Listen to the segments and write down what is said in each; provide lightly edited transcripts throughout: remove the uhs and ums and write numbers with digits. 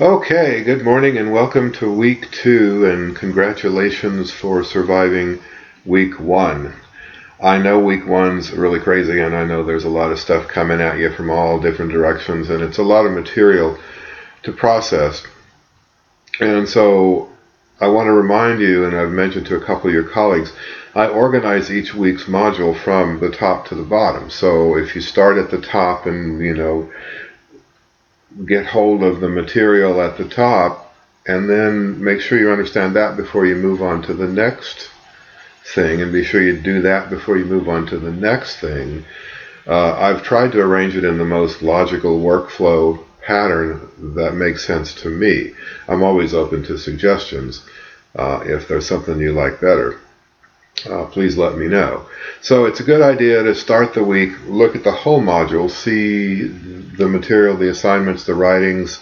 Okay, good morning and welcome to week 2, and congratulations for surviving week 1. I know week 1's really crazy, and I know there's a lot of stuff coming at you from all different directions, and it's a lot of material to process. And so I want to remind you, and I've mentioned to a couple of your colleagues, I organize each week's module from the top to the bottom. So if you start at the top and, get hold of the material at the top, and then make sure you understand that before you move on to the next thing, and be sure you do that before you move on to the next thing. I've tried to arrange it in the most logical workflow pattern that makes sense to me. I'm always open to suggestions. If there's something you like better, please let me know. So it's a good idea to start the week, look at the whole module, see the material, the assignments, the writings,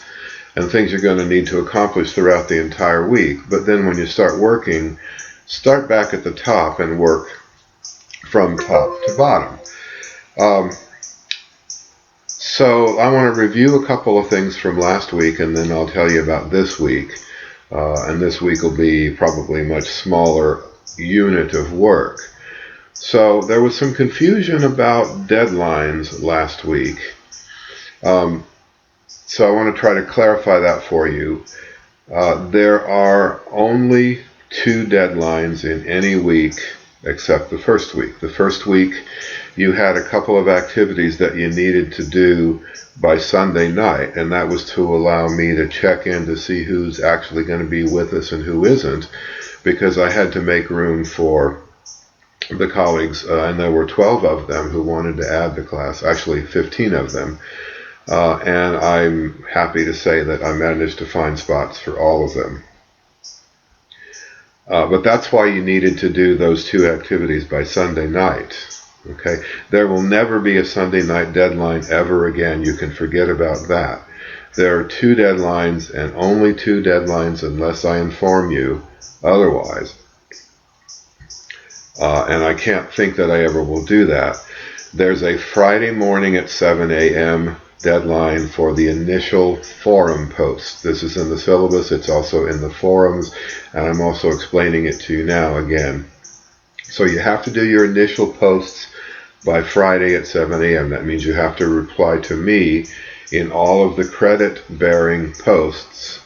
and things you're going to need to accomplish throughout the entire week. But then when you start working, start back at the top and work from top to bottom. So I want to review a couple of things from last week, and then I'll tell you about this week. And this week will be probably a much smaller unit of work. So there was some confusion about deadlines last week. So I want to try to clarify that for you. There are only 2 deadlines in any week except the first week. The first week you had a couple of activities that you needed to do by Sunday night, and that was to allow me to check in to see who's actually going to be with us and who isn't, because I had to make room for the colleagues, and there were 12 of them who wanted to add the class, actually 15 of them, and I'm happy to say that I managed to find spots for all of them. But that's why you needed to do those 2 activities by Sunday night. Okay, there will never be a Sunday night deadline ever again. You can forget about that. There are 2 deadlines, and only 2 deadlines unless I inform you otherwise. And I can't think that I ever will do that. There's a Friday morning at 7 a.m. deadline for the initial forum post. This is in the syllabus. It's also in the forums, and I'm also explaining it to you now again. So you have to do your initial posts by Friday at 7 a.m. That means you have to reply to me in all of the credit-bearing posts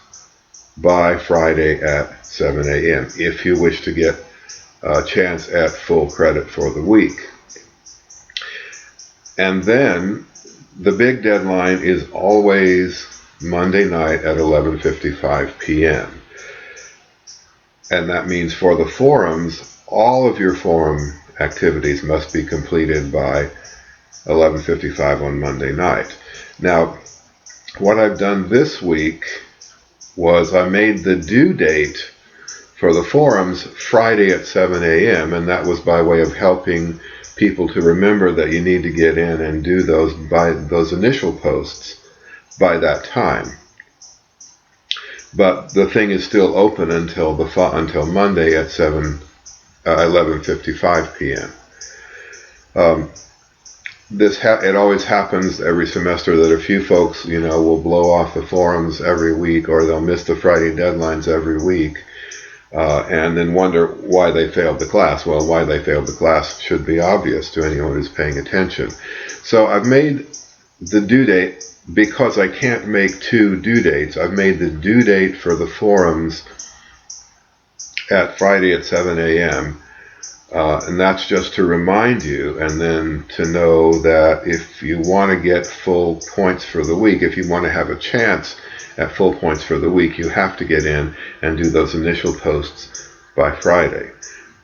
by Friday at 7 a.m. if you wish to get a chance at full credit for the week. And then the big deadline is always Monday night at 11:55 p.m. And that means for the forums, all of your forum activities must be completed by 11:55 on Monday night. Now, what I've done this week was I made the due date for the forums Friday at 7 a.m., and that was by way of helping people to remember that you need to get in and do those initial posts by that time. But the thing is still open until Monday at 11:55 p.m. It always happens every semester that a few folks, will blow off the forums every week, or they'll miss the Friday deadlines every week, and then wonder why they failed the class. Well, why they failed the class should be obvious to anyone who's paying attention. So I've made the due date, because I can't make 2 due dates, I've made the due date for the forums at Friday at 7 a.m., and that's just to remind you, and then to know that if you want to get full points for the week, if you want to have a chance at full points for the week, you have to get in and do those initial posts by Friday.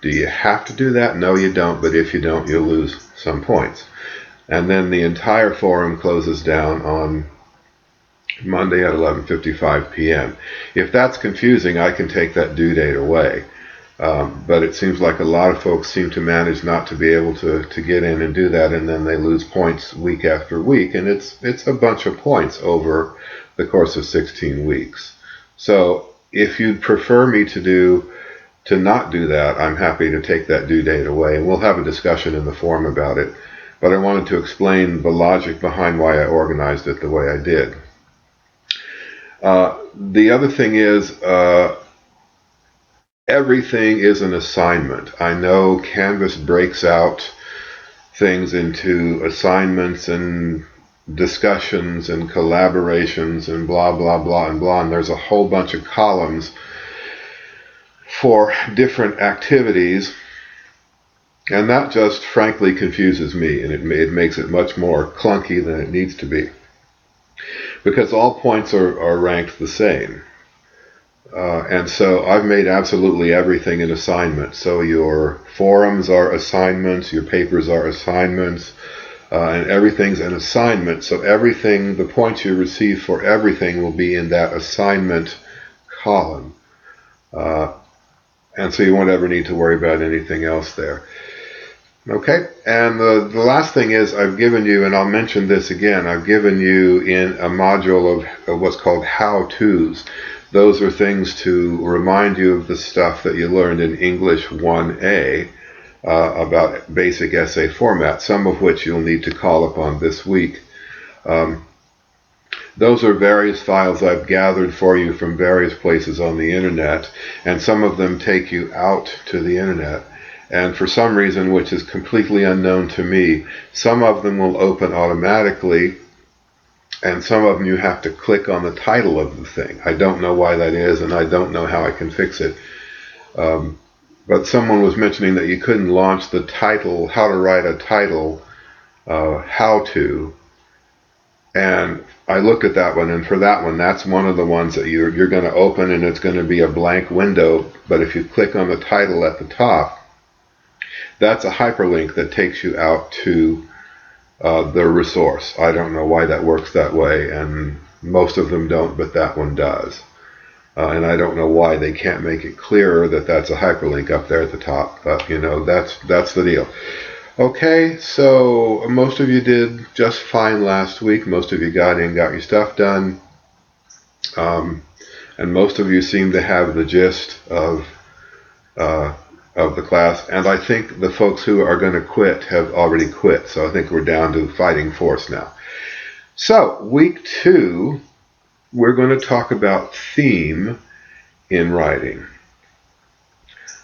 Do you have to do that? No, you don't, but if you don't, you'll lose some points. And then the entire forum closes down on Monday at 11:55 p.m. If that's confusing, I can take that due date away. But it seems like a lot of folks seem to manage not to be able to get in and do that, and then they lose points week after week, and it's a bunch of points over the course of 16 weeks. So if you'd prefer me to not do that, I'm happy to take that due date away, and we'll have a discussion in the forum about it. But I wanted to explain the logic behind why I organized it the way I did. The other thing is, everything is an assignment. I know Canvas breaks out things into assignments and discussions and collaborations and blah, blah, blah, and blah. And there's a whole bunch of columns for different activities. And that just frankly confuses me, and it makes it much more clunky than it needs to be. Because all points are ranked the same. And so I've made absolutely everything an assignment. So your forums are assignments, your papers are assignments, and everything's an assignment. So everything, the points you receive for everything will be in that assignment column. And so you won't ever need to worry about anything else there. Okay, and the last thing is I've given you, and I'll mention this again, I've given you in a module of what's called how-tos. Those are things to remind you of the stuff that you learned in English 1A about basic essay format, some of which you'll need to call upon this week. Those are various files I've gathered for you from various places on the internet, and some of them take you out to the internet. And for some reason, which is completely unknown to me, some of them will open automatically, and some of them you have to click on the title of the thing. I don't know why that is, and I don't know how I can fix it. But someone was mentioning that you couldn't launch the title, how to write a title, how to. And I looked at that one, and for that one, that's one of the ones that you're going to open, and it's going to be a blank window. But if you click on the title at the top, that's a hyperlink that takes you out to the resource. I don't know why that works that way, and most of them don't, but that one does. And I don't know why they can't make it clearer that that's a hyperlink up there at the top, but you know, that's the deal. Okay, so most of you did just fine last week. Most of you got in, got your stuff done, and most of you seem to have the gist of the class, and I think the folks who are going to quit have already quit, so I think we're down to fighting force now. So, week 2, we're going to talk about theme in writing.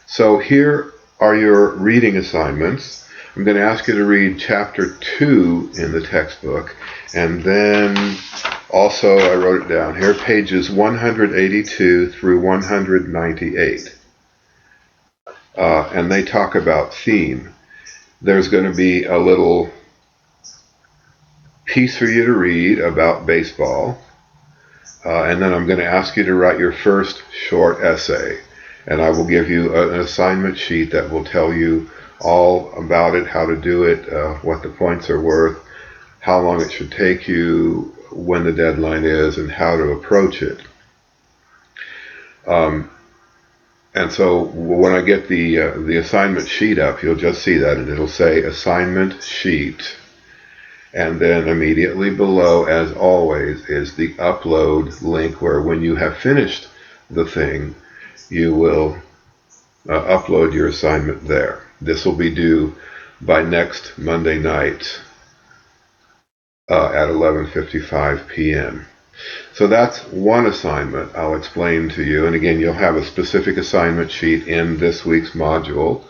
So here are your reading assignments. I'm going to ask you to read chapter 2 in the textbook, and then also, I wrote it down here, pages 182 through 198. And they talk about theme. There's going to be a little piece for you to read about baseball, and then I'm going to ask you to write your first short essay, and I will give you an assignment sheet that will tell you all about it, how to do it, what the points are worth, how long it should take you, when the deadline is, and how to approach it. And so when I get the assignment sheet up, you'll just see that, and it'll say assignment sheet. And then immediately below, as always, is the upload link where when you have finished the thing, you will upload your assignment there. This will be due by next Monday night at 11:55 p.m. So that's one assignment I'll explain to you. And again, you'll have a specific assignment sheet in this week's module.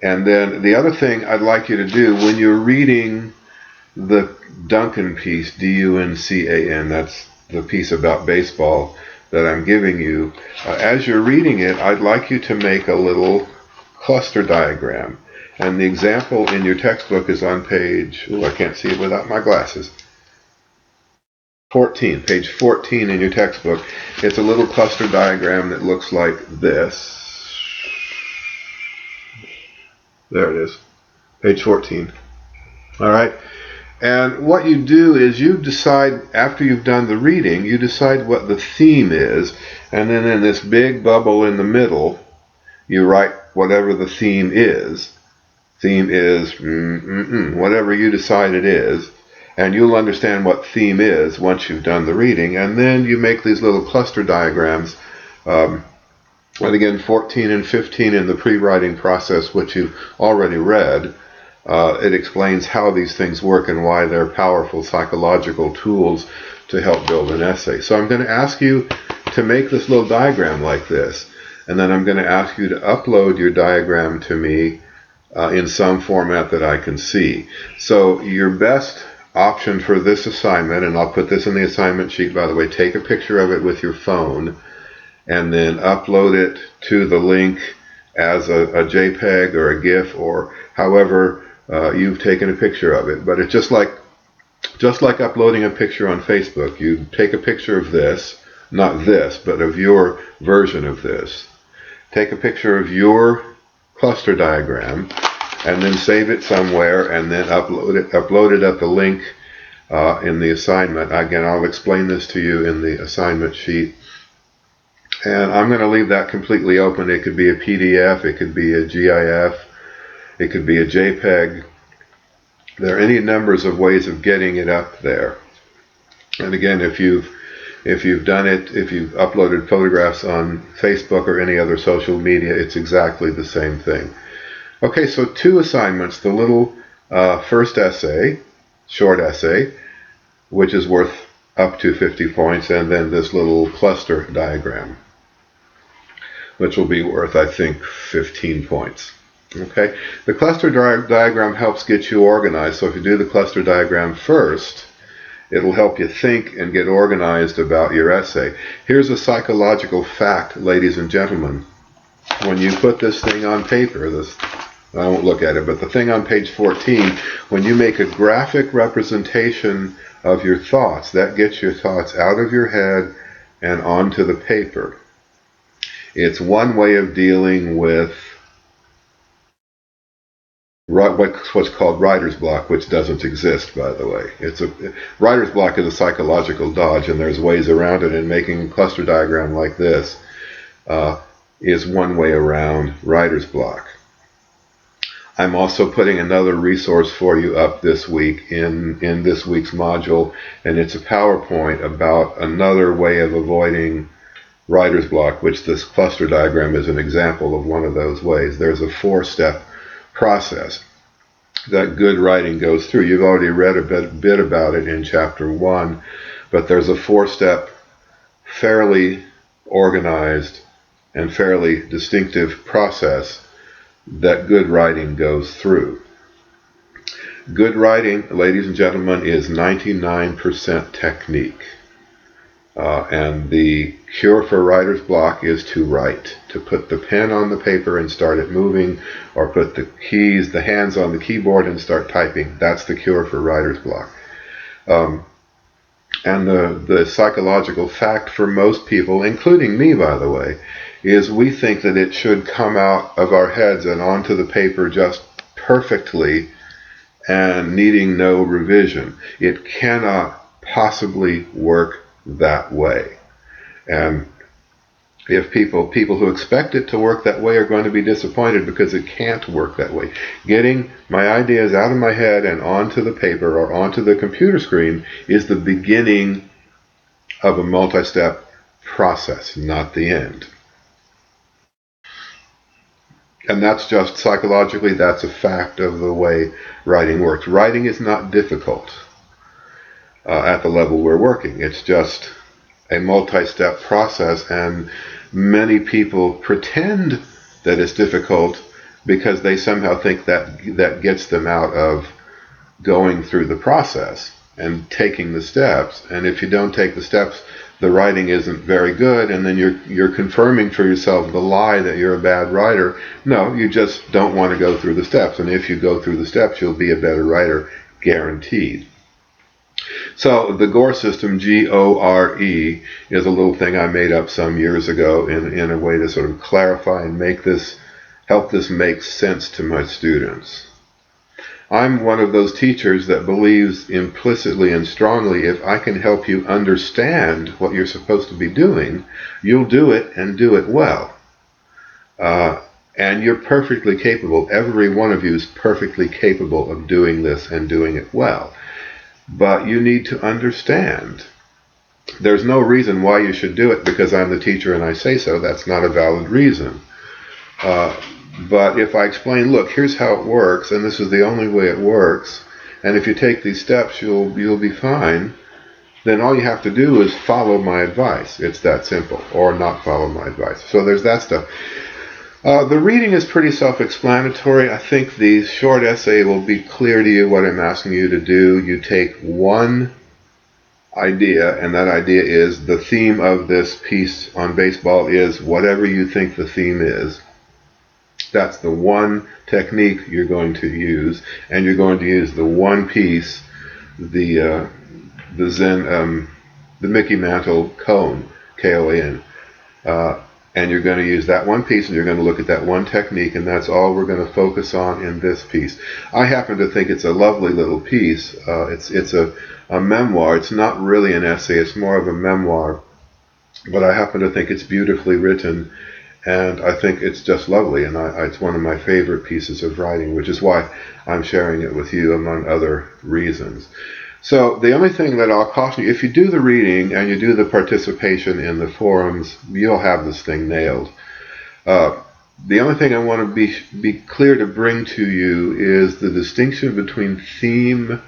And then the other thing I'd like you to do when you're reading the Duncan piece, D-U-N-C-A-N, that's the piece about baseball that I'm giving you, as you're reading it, I'd like you to make a little cluster diagram. And the example in your textbook is on page, I can't see it without my glasses, 14, page 14 in your textbook. It's a little cluster diagram that looks like this. There it is, page 14. All right. And what you do is you decide, after you've done the reading, you decide what the theme is, and then in this big bubble in the middle, you write whatever the theme is. Theme is whatever you decide it is, and you'll understand what theme is once you've done the reading, and then you make these little cluster diagrams. And again, 14 and 15 in the pre-writing process, which you've already read, it explains how these things work and why they're powerful psychological tools to help build an essay. So I'm going to ask you to make this little diagram like this, and then I'm going to ask you to upload your diagram to me in some format that I can see. So your best option for this assignment, and I'll put this in the assignment sheet by the way, take a picture of it with your phone and then upload it to the link as a JPEG or a GIF or however you've taken a picture of it. But it's just like uploading a picture on Facebook. You take a picture of this, not this, but of your version of this. Take a picture of your cluster diagram and then save it somewhere and then upload it at the link in the assignment. Again, I'll explain this to you in the assignment sheet. And I'm going to leave that completely open. It could be a PDF, it could be a GIF, it could be a JPEG. There are any numbers of ways of getting it up there. And again, if you've done it, if you've uploaded photographs on Facebook or any other social media, it's exactly the same thing. Okay, so 2 assignments. The little first essay, short essay, which is worth up to 50 points, and then this little cluster diagram, which will be worth, I think, 15 points. Okay, the cluster diagram helps get you organized. So if you do the cluster diagram first, it'll help you think and get organized about your essay. Here's a psychological fact, ladies and gentlemen. When you put this thing on paper, I won't look at it, but the thing on page 14, when you make a graphic representation of your thoughts, that gets your thoughts out of your head and onto the paper. It's one way of dealing with what's called writer's block, which doesn't exist, by the way. Writer's block is a psychological dodge, and there's ways around it, and making a cluster diagram like this is one way around writer's block. I'm also putting another resource for you up this week in this week's module, and it's a PowerPoint about another way of avoiding writer's block, which this cluster diagram is an example of one of those ways. There's a 4-step process that good writing goes through. You've already read a bit about it in chapter 1, but there's a 4-step, fairly organized and fairly distinctive process that good writing goes through. Good writing, ladies and gentlemen, is 99% technique. And the cure for writer's block is to write, to put the pen on the paper and start it moving, or put the hands on the keyboard and start typing. That's the cure for writer's block. And the psychological fact for most people, including me, by the way, is we think that it should come out of our heads and onto the paper just perfectly and needing no revision. It cannot possibly work that way. And if people who expect it to work that way are going to be disappointed, because it can't work that way. Getting my ideas out of my head and onto the paper or onto the computer screen is the beginning of a multi-step process, not the end. And that's just psychologically, that's a fact of the way writing works. Writing is not difficult at the level we're working. It's just a multi-step process, and many people pretend that it's difficult because they somehow think that gets them out of going through the process and taking the steps. And if you don't take the steps, the writing isn't very good, and then you're confirming for yourself the lie that you're a bad writer. No, you just don't want to go through the steps, and if you go through the steps, you'll be a better writer, guaranteed. So the GORE system, G-O-R-E, is a little thing I made up some years ago in a way to sort of clarify and help this make sense to my students. I'm one of those teachers that believes implicitly and strongly, if I can help you understand what you're supposed to be doing, you'll do it and do it well. And you're perfectly capable. Every one of you is perfectly capable of doing this and doing it well. But you need to understand. There's no reason why you should do it because I'm the teacher and I say so. That's not a valid reason. But if I explain, look, here's how it works, and this is the only way it works, and if you take these steps, you'll be fine, then all you have to do is follow my advice. It's that simple, or not follow my advice. So there's that stuff. The reading is pretty self-explanatory. I think the short essay will be clear to you what I'm asking you to do. You take one idea, and that idea is the theme of this piece on baseball is whatever you think the theme is. That's the one technique you're going to use, and you're going to use the one piece, the Mickey Mantle Koan, K-O-A-N, and you're going to use that one piece, and you're going to look at that one technique, and that's all we're going to focus on in this piece. I happen to think it's a lovely little piece. It's a memoir. It's not really an essay. It's more of a memoir, but I happen to think it's beautifully written, and I think it's just lovely, and it's one of my favorite pieces of writing, which is why I'm sharing it with you, among other reasons. So the only thing that I'll caution you, if you do the reading and you do the participation in the forums, you'll have this thing nailed. The only thing I want to be clear to bring to you is the distinction between theme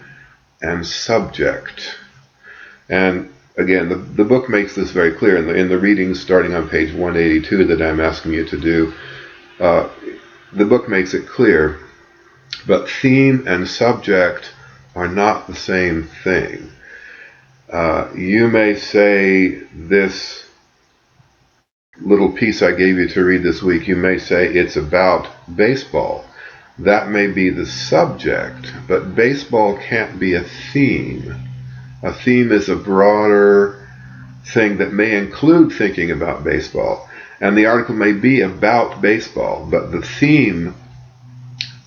and subject. And again, the book makes this very clear in the readings starting on page 182 that I'm asking you to do. The book makes it clear, but theme and subject are not the same thing. You may say this little piece I gave you to read this week, you may say it's about baseball. That may be the subject, but baseball can't be a theme. A theme is a broader thing that may include thinking about baseball. And the article may be about baseball, but the theme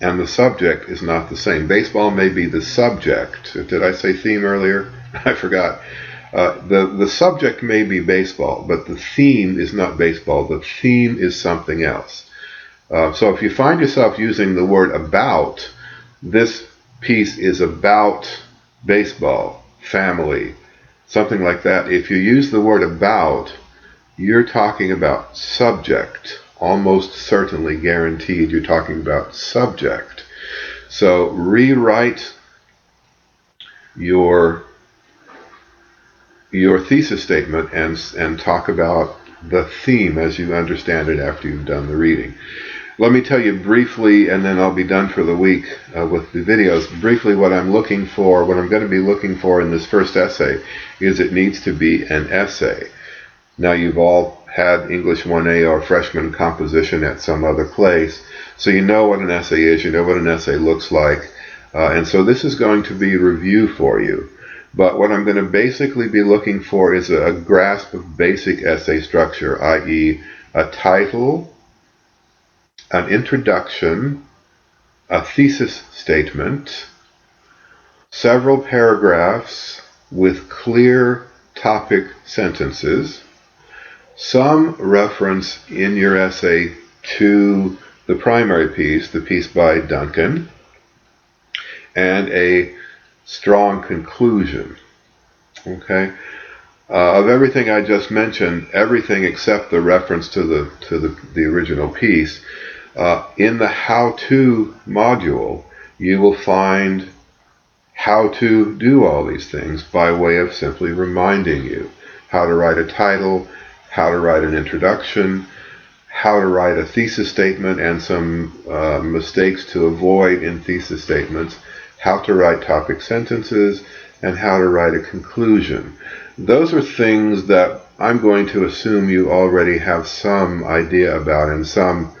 and the subject is not the same. Baseball may be the subject. Did I say theme earlier? I forgot. The subject may be baseball, but the theme is not baseball. The theme is something else. So if you find yourself using the word about, this piece is about baseball, family, something like that. If you use the word about, you're talking about subject. Almost certainly guaranteed you're talking about subject. So rewrite your thesis statement and talk about the theme as you understand it after you've done the reading. Let me tell you briefly, and then I'll be done for the week with the videos, briefly what I'm looking for, what I'm going to be looking for in this first essay is it needs to be an essay. Now you've all had English 1A or freshman composition at some other place, so you know what an essay is, you know what an essay looks like, and so this is going to be review for you. But what I'm going to basically be looking for is a grasp of basic essay structure, i.e. a title, an introduction, a thesis statement, several paragraphs with clear topic sentences, some reference in your essay to the primary piece, the piece by Duncan, and a strong conclusion. Okay? Of everything I just mentioned, everything except the reference to the original piece, in the how-to module, you will find how to do all these things by way of simply reminding you how to write a title, how to write an introduction, how to write a thesis statement and some mistakes to avoid in thesis statements, how to write topic sentences, and how to write a conclusion. Those are things that I'm going to assume you already have some idea about and some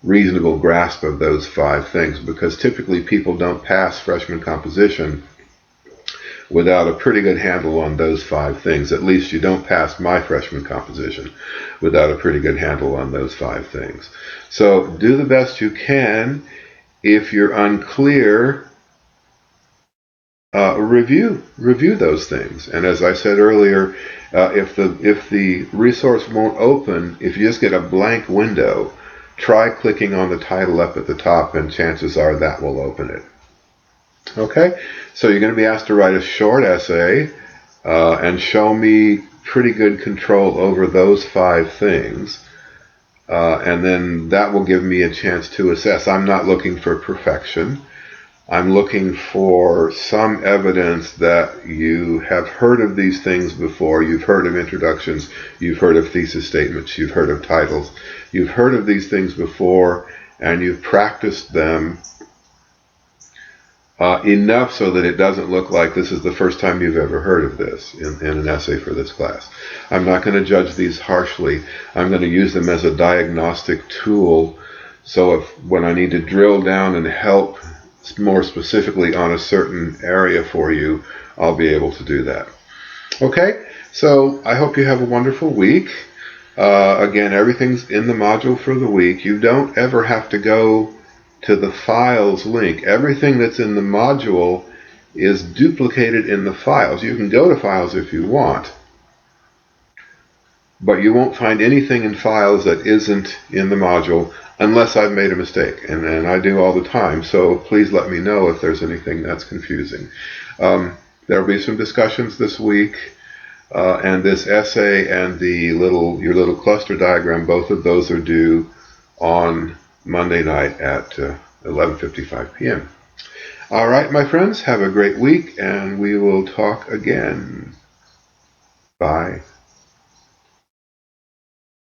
reasonable grasp of those 5 things, because typically people don't pass freshman composition without a pretty good handle on those 5 things. At least you don't pass my freshman composition without a pretty good handle on those 5 things. So do the best you can. If you're unclear, review those things. And as I said earlier, if the resource won't open, if you just get a blank window, try clicking on the title up at the top, and chances are that will open it. Okay, so you're going to be asked to write a short essay and show me pretty good control over those 5 things, and then that will give me a chance to assess. I'm not looking for perfection. I'm looking for some evidence that you have heard of these things before. You've heard of introductions, you've heard of thesis statements, you've heard of titles. You've heard of these things before, and you've practiced them enough so that it doesn't look like this is the first time you've ever heard of this in an essay for this class. I'm not going to judge these harshly. I'm going to use them as a diagnostic tool, so if when I need to drill down and help more specifically on a certain area for you, I'll be able to do that. Okay, so I hope you have a wonderful week. Again, everything's in the module for the week. You don't ever have to go to the files link. Everything that's in the module is duplicated in the files. You can go to files if you want, but you won't find anything in files that isn't in the module unless I've made a mistake, and I do all the time, so please let me know if there's anything that's confusing. There will be some discussions this week, and this essay and your little cluster diagram, both of those are due on Monday night at 11:55 p.m. All right, my friends, have a great week, and we will talk again. Bye.